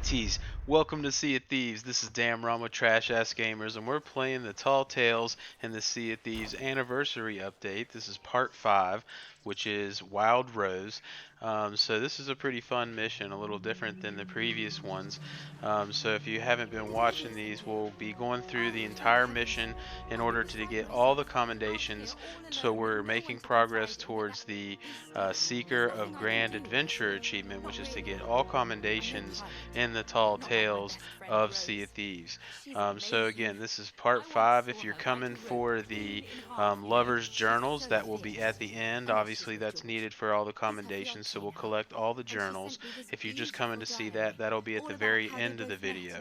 Mateys, welcome to Sea of Thieves. This is Damron with Trash Ass Gamers, and we're playing the Tall Tales and the Sea of Thieves anniversary update. This is part 5, which is Wild Rose. So this is a pretty fun mission, a little different than the previous ones. So if you haven't been watching these, we'll be going through the entire mission in order to get all the commendations. So we're making progress towards the Seeker of Grand Adventure achievement, which is to get all commendations in the Tall Tales of Sea of Thieves. So again, this is part 5. If you're coming for the Lover's Journals, that will be at the end. Obviously, that's needed for all the commendations, so we'll collect all the journals. If you're just coming to see that, that'll be at the very end of the video.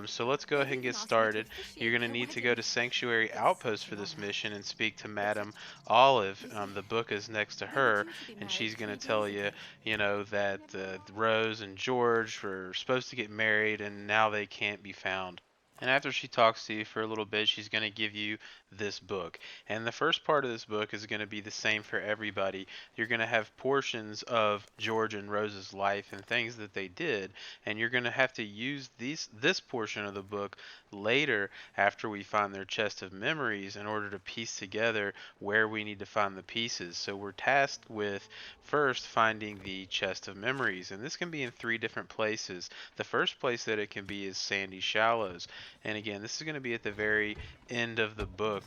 So let's go ahead and get started. You're going to need to go to Sanctuary Outpost for this mission and speak to Madame Olive. The book is next to her, and she's going to tell you, that Rose and George were supposed to get married and now they can't be found. And after she talks to you for a little bit, she's going to give you this book. And the first part of this book is going to be the same for everybody. You're going to have portions of George and Rose's life and things that they did, and you're going to have to use this portion of the book later after we find their chest of memories in order to piece together where we need to find the pieces. So we're tasked with first finding the chest of memories, and this can be in 3 different places. The first place that it can be is Sandy Shallows. And again, this is going to be at the very end of the book.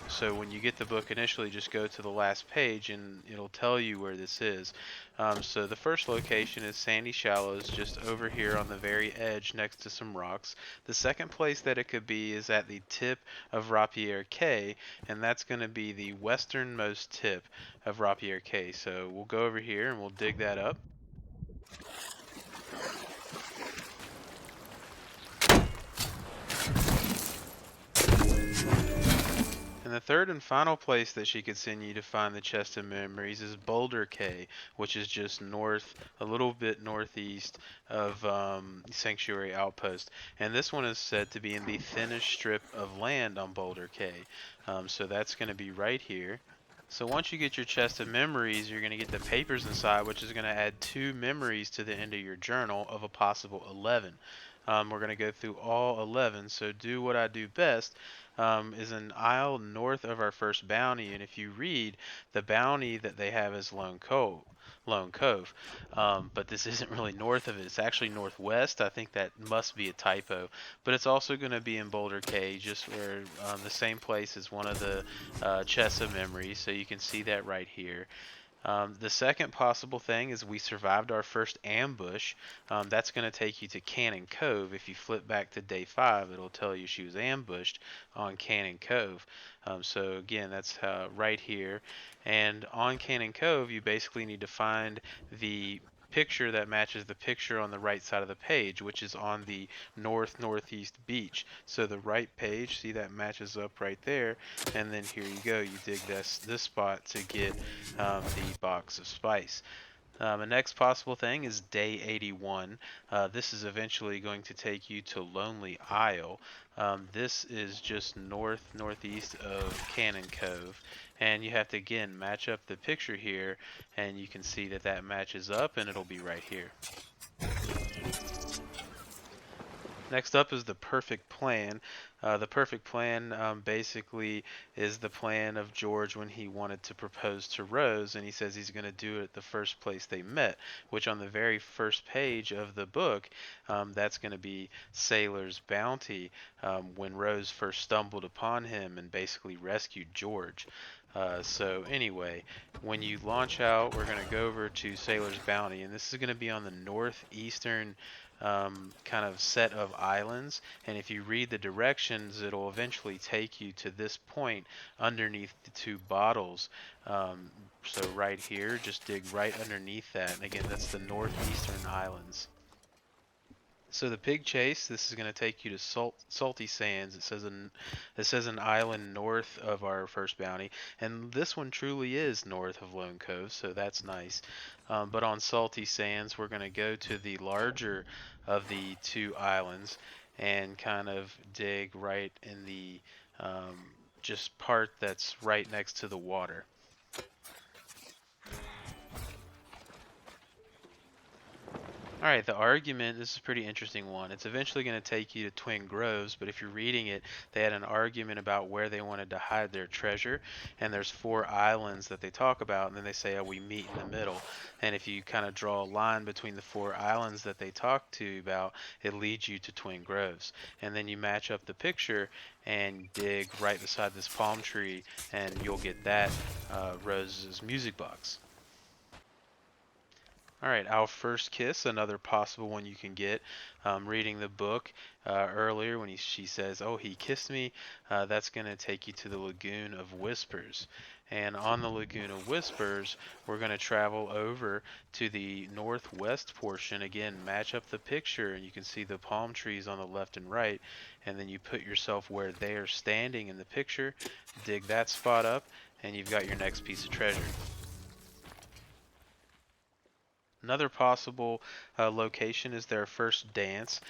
So when you get the book initially, just go to the last page and it'll tell you where this is. So the first location is Sandy Shallows, just over here on the very edge next to some rocks. The second place that it could be is at the tip of Rapier Cay, and that's going to be the westernmost tip of Rapier Cay. So we'll go over here and we'll dig that up. And the third and final place that she could send you to find the chest of memories is Boulder Cay, which is just north, a little bit northeast of Sanctuary Outpost. And this one is said to be in the thinnest strip of land on Boulder Cay. So that's going to be right here. So once you get your chest of memories, you're going to get the papers inside, which is going to add 2 memories to the end of your journal of a possible 11. We're going to go through all 11, so do what I do best. Is an isle north of our first bounty, and if you read, the bounty that they have is Lone Cove. But this isn't really north of it. It's actually northwest. I think that must be a typo. But it's also going to be in Boulder Cay, just where the same place as one of the chests of memories. So you can see that right here. The second possible thing is we survived our first ambush. That's going to take you to Cannon Cove. If you flip back to day 5, it'll tell you she was ambushed on Cannon Cove. So again, that's right here. And on Cannon Cove, you basically need to find the picture that matches the picture on the right side of the page, which is on the northeast beach. So the right page, see, that matches up right there, and then here you go, you dig this spot to get the box of spice. The next possible thing is day 81. This is eventually going to take you to Lonely Isle. This is just northeast of Cannon Cove, and you have to again match up the picture here, and you can see that that matches up, and it'll be right here. Next up is the perfect plan. The perfect plan basically is the plan of George when he wanted to propose to Rose, and he says he's going to do it at the first place they met, which on the very first page of the book, that's going to be Sailor's Bounty, when Rose first stumbled upon him and basically rescued George. So anyway, when you launch out, we're going to go over to Sailor's Bounty, and this is going to be on the northeastern kind of set of islands, and if you read the directions, it'll eventually take you to this point underneath the 2 bottles. So right here, just dig right underneath that, and again, that's the northeastern islands. So the pig chase, this is going to take you to Salty Sands. It says an island north of our first bounty, and this one truly is north of Lone Cove, so that's nice. But on Salty Sands, we're going to go to the larger of the 2 islands and kind of dig right in the just part that's right next to the water. All right, the argument, this is a pretty interesting one. It's eventually going to take you to Twin Groves, but if you're reading it, they had an argument about where they wanted to hide their treasure, and there's four islands that they talk about, and then they say, oh, we meet in the middle. And if you kind of draw a line between the four islands that they talk to you about, it leads you to Twin Groves. And then you match up the picture and dig right beside this palm tree, and you'll get that Rose's music box. All right, Our First Kiss, another possible one you can get. Reading the book earlier when she says, oh, he kissed me, that's going to take you to the Lagoon of Whispers. And on the Lagoon of Whispers, we're going to travel over to the northwest portion. Again, match up the picture, and you can see the palm trees on the left and right. And then you put yourself where they are standing in the picture, dig that spot up, and you've got your next piece of treasure. Another possible location is their first dance,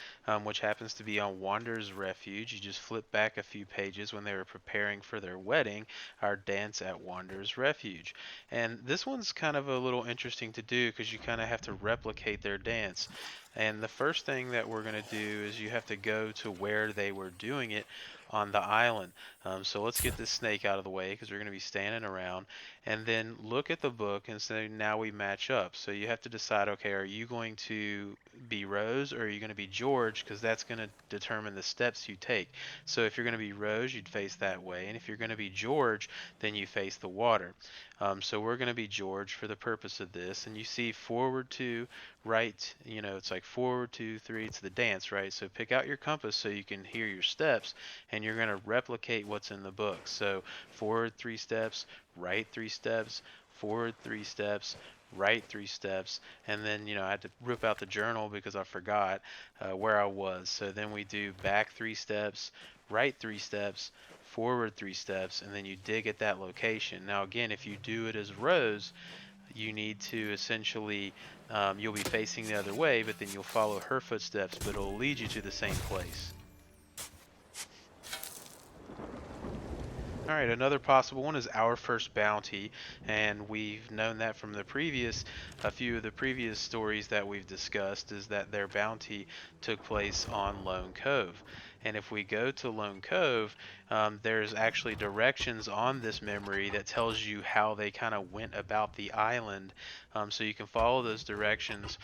which happens to be on Wanderer's Refuge. You just flip back a few pages when they were preparing for their wedding, our dance at Wanderer's Refuge. And this one's kind of a little interesting to do because you kind of have to replicate their dance. And the first thing that we're going to do is you have to go to where they were doing it on the island. So let's get this snake out of the way because we're going to be standing around, and then look at the book and say, now we match up. So you have to decide, okay, are you going to be Rose or are you going to be George, because that's going to determine the steps you take. So if you're going to be Rose, you'd face that way, and if you're going to be George, then you face the water. So we're going to be George for the purpose of this, and you see forward 2, right, it's like forward 2, 3, it's the dance, right? So pick out your compass so you can hear your steps, and you're going to replicate what's in the book. So forward 3 steps, right 3 steps, forward 3 steps, right 3 steps, and then I had to rip out the journal because I forgot where I was. So then we do back 3 steps, right 3 steps, forward 3 steps, and then you dig at that location. Now again, if you do it as Rose, you need to essentially you'll be facing the other way, but then you'll follow her footsteps, but it'll lead you to the same place. All right, another possible one is Our First Bounty, and we've known that from a few of the previous stories that we've discussed, is that their bounty took place on Lone Cove. And if we go to Lone Cove, there's actually directions on this memory that tells you how they kind of went about the island. So you can follow those directions,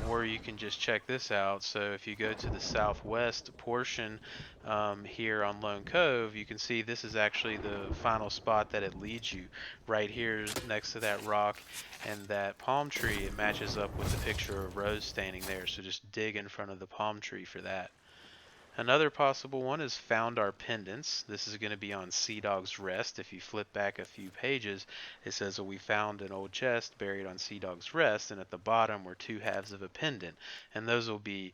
or you can just check this out. So if you go to the southwest portion here on Lone Cove, you can see this is actually the final spot that it leads you. Right here next to that rock and that palm tree, it matches up with the picture of Rose standing there. So just dig in front of the palm tree for that. Another possible one is Found Our Pendants. This is going to be on Sea Dog's Rest. If you flip back a few pages, it says, well, we found an old chest buried on Sea Dog's Rest, and at the bottom were 2 halves of a pendant. And those will be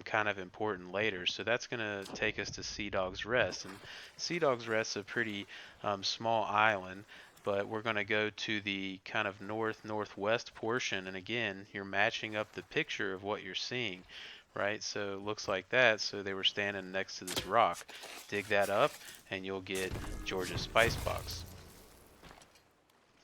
kind of important later. So that's going to take us to Sea Dog's Rest. And Sea Dog's Rest is a pretty small island, but we're going to go to the kind of northwest portion, and again, you're matching up the picture of what you're seeing. Right, so it looks like that. So they were standing next to this rock. Dig that up, and you'll get George's spice box.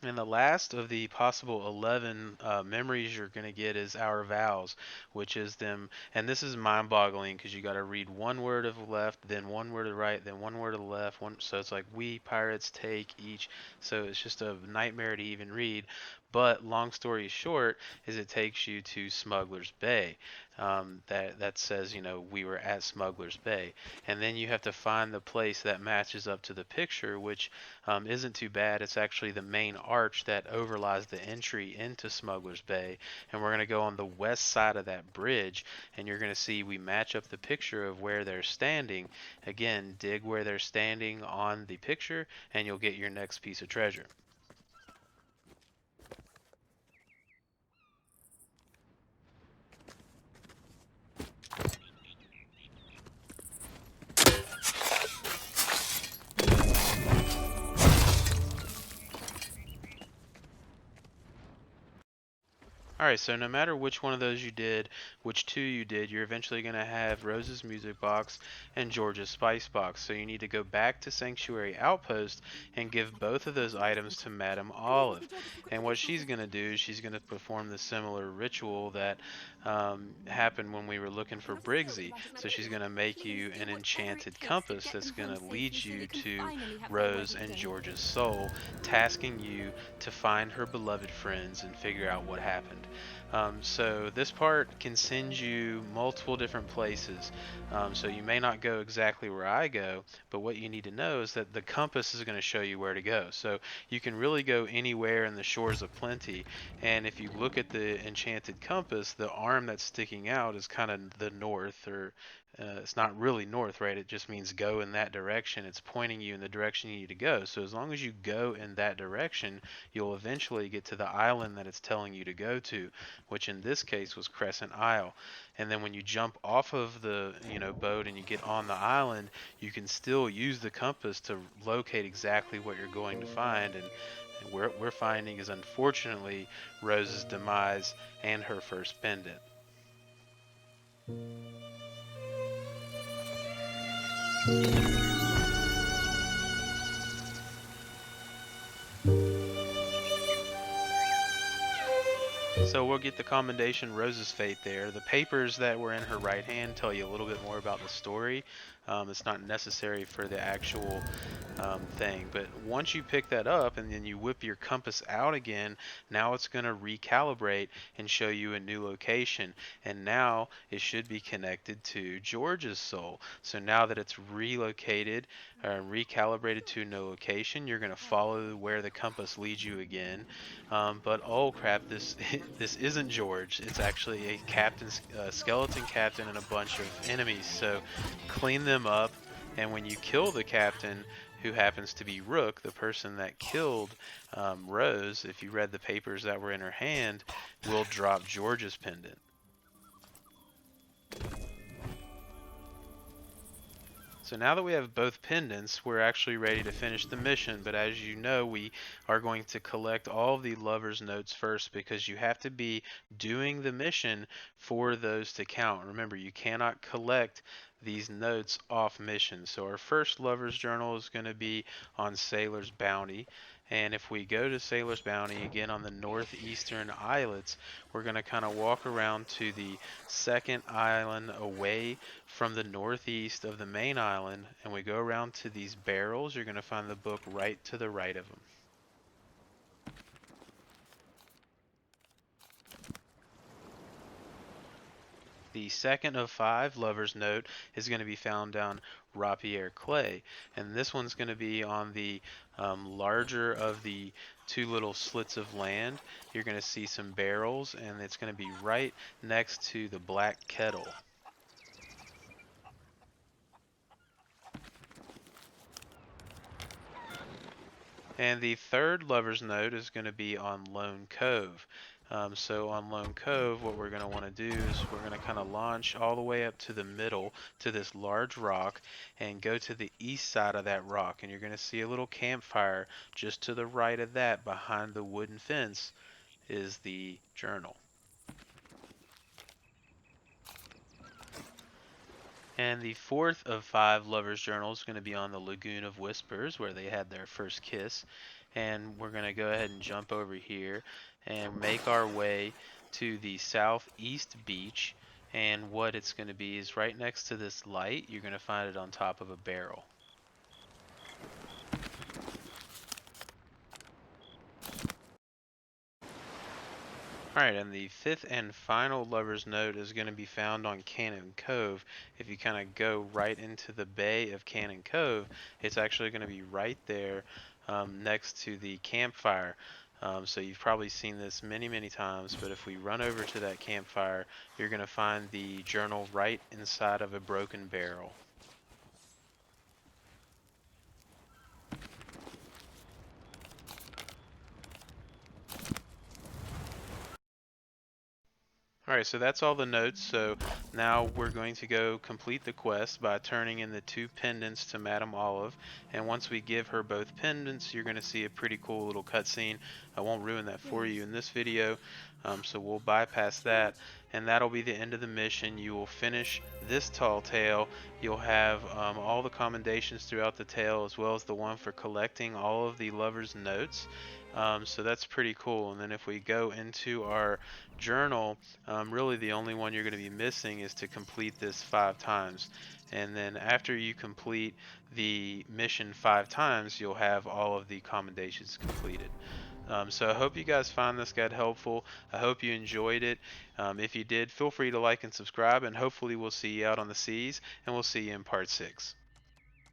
And the last of the possible 11 memories you're going to get is Our Vows, which is them, and this is mind-boggling because you got to read one word of the left, then one word of the right, then one word of the left. So it's like, we pirates take each. So it's just a nightmare to even read. But long story short, is it takes you to Smuggler's Bay. That says, we were at Smuggler's Bay, and then you have to find the place that matches up to the picture, which isn't too bad. It's actually the main arch that overlies the entry into Smuggler's Bay, and we're going to go on the west side of that bridge, and you're going to see we match up the picture of where they're standing. Again, dig where they're standing on the picture, and you'll get your next piece of treasure. Alright, so no matter which one of those you did, which two you did, you're eventually going to have Rose's music box and George's spice box. So you need to go back to Sanctuary Outpost and give both of those items to Madame Olive. And what she's going to do is she's going to perform the similar ritual that happened when we were looking for Briggsy. So she's going to make you an enchanted compass that's going to lead you to Rose and George's soul, tasking you to find her beloved friends and figure out what happened. So this part can send you multiple different places. So you may not go exactly where I go, but what you need to know is that the compass is going to show you where to go. So you can really go anywhere in the shores of plenty. And if you look at the enchanted compass, the arm that's sticking out is kind of the north, or it's not really north, right? It just means go in that direction. It's pointing you in the direction you need to go. So as long as you go in that direction, you'll eventually get to the island that it's telling you to go to, which in this case was Crescent Isle. And then when you jump off of the boat and you get on the island, you can still use the compass to locate exactly what you're going to find. And what we're finding is, unfortunately, Rose's demise and her first pendant. So we'll get the commendation Rose's fate there. The papers that were in her right hand tell you a little bit more about the story. It's not necessary for the actual thing, but once you pick that up and then you whip your compass out again, now it's going to recalibrate and show you a new location, and now it should be connected to George's soul. So now that it's relocated or recalibrated to a new location, you're going to follow where the compass leads you again. But oh crap, this this isn't George. It's actually a skeleton captain, and a bunch of enemies. So clean them up, and when you kill the captain, who happens to be Rook, the person that killed Rose, if you read the papers that were in her hand, will drop George's pendant. So now that we have both pendants, we're actually ready to finish the mission, but as you know, we are going to collect all of the lover's notes first, because you have to be doing the mission for those to count. Remember, you cannot collect these notes off mission. So our first lover's journal is going to be on Sailor's Bounty. And if we go to Sailor's Bounty again on the northeastern islets, we're going to kind of walk around to the second island away from the northeast of the main island, and we go around to these barrels. You're going to find the book right to the right of them. The second of 5 Lover's Note is going to be found down Rapier Clay, and this one's going to be on the larger of the 2 little slits of land. You're going to see some barrels, and it's going to be right next to the black kettle. And the third Lover's Note is going to be on Lone Cove. So on Lone Cove, what we're going to want to do is we're going to kind of launch all the way up to the middle to this large rock and go to the east side of that rock. And you're going to see a little campfire just to the right of that. Behind the wooden fence is the journal. And the fourth of 5 Lovers' Journals is going to be on the Lagoon of Whispers, where they had their first kiss. And we're going to go ahead and jump over here and make our way to the southeast beach. And what it's going to be is right next to this light. You're going to find it on top of a barrel. Alright, and the 5th and final Lover's Note is going to be found on Cannon Cove. If you kind of go right into the bay of Cannon Cove, it's actually going to be right there next to the campfire. So you've probably seen this many, many times, but if we run over to that campfire, you're going to find the journal right inside of a broken barrel. Alright, so that's all the notes. So now we're going to go complete the quest by turning in the 2 pendants to Madame Olive. And once we give her both pendants, you're going to see a pretty cool little cutscene. I won't ruin that for you in this video, so we'll bypass that. And that'll be the end of the mission. You will finish this tall tale. You'll have all the commendations throughout the tale, as well as the one for collecting all of the lover's notes. So that's pretty cool. And then if we go into our journal, really the only one you're going to be missing is to complete this 5 times. And then after you complete the mission 5 times, you'll have all of the commendations completed. So I hope you guys find this guide helpful. I hope you enjoyed it. If you did, feel free to like and subscribe, and hopefully we'll see you out on the seas, and we'll see you in part 6.